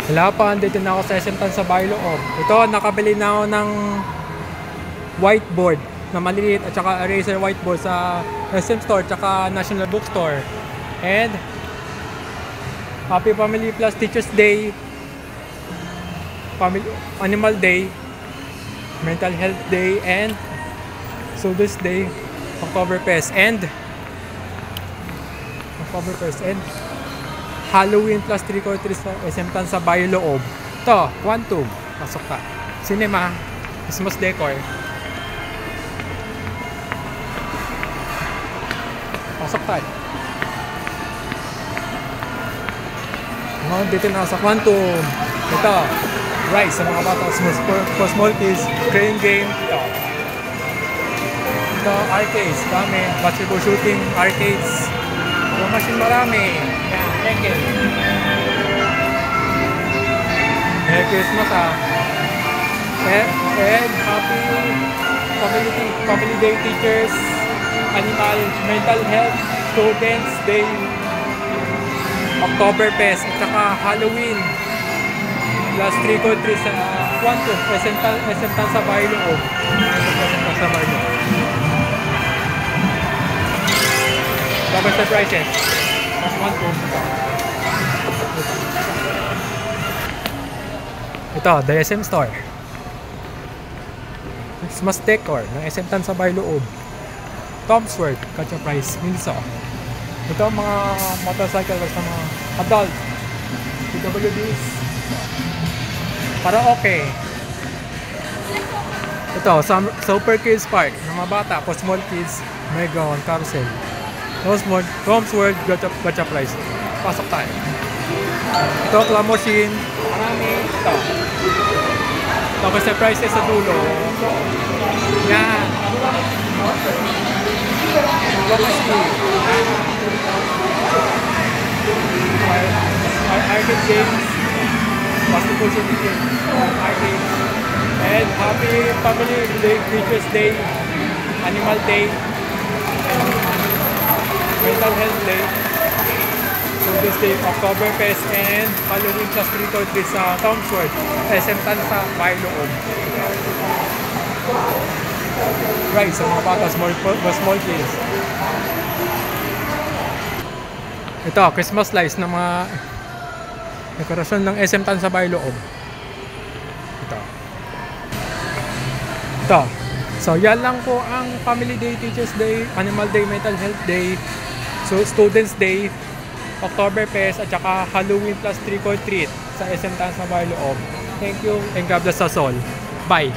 Wala pa, andito na ako sa SM Tansa-Bay Loob. Ito, nakabili na ako ng whiteboard na maliliit at saka eraser whiteboard sa SM Store at saka National Bookstore. And Happy Family Plus Teachers Day, Family Animal Day, Mental Health Day, and Students Day, Oktoberfest, and Halloween plus trick or treat sa SM Tansa-Bay Loob. Ito, Quantum. Pasok ka. Cinema. Christmas decor. Pasok tayo. Dito na sa Quantum. Ito, Rise sa mga bata. For small kids. Crane game. Ito, arcades. Dami. Basketball shooting. Arcades. Yung machine marami. Yan, Tekken. Merry Christmas and Happy Family Day Teachers, Animal Mental Health Students Day, Oktoberfest at saka Halloween plus trick or treat sa Quantum, SM Tansa-Bay Loob. SM Tansa-Bay Loob. Double surprises. Mas Quantum. Ito, the SM Store. Christmas decor ng SM Tansa-Bay Loob. Tom's World, Katya Price, Minso. Ito mga motorcycle basta mga adult. PWDs. Para okay. Ito, Super Kids Park ng mga bata. For small kids, Megon, Carousel. Tom's World, Gacha Price. Pasok tayo. Ito, claw machine. Marami. Ito. Tapos surprises sa dulo. Yan. Arcade games. Basketball shooting games. Arcade. And Happy Family Day, Teachers Day, Animal Day, Mental Health Day, Students Day, Oktoberfest, and Halloween plus trick or treat sa Tom's World, SM Tansa-Bay Loob. Right, sa mga bata, small kids. Ito, Christmas lights ng mga dekorasyon ng SM Tansa-Bay Loob. Ito. So, yan lang po ang Family Day, Teachers Day, Animal Day, Mental Health Day, so Students Day, Oktoberfest, at saka Halloween plus trick or treat sa SM Tansa-Bay Loob. Thank you and God bless us all. Bye!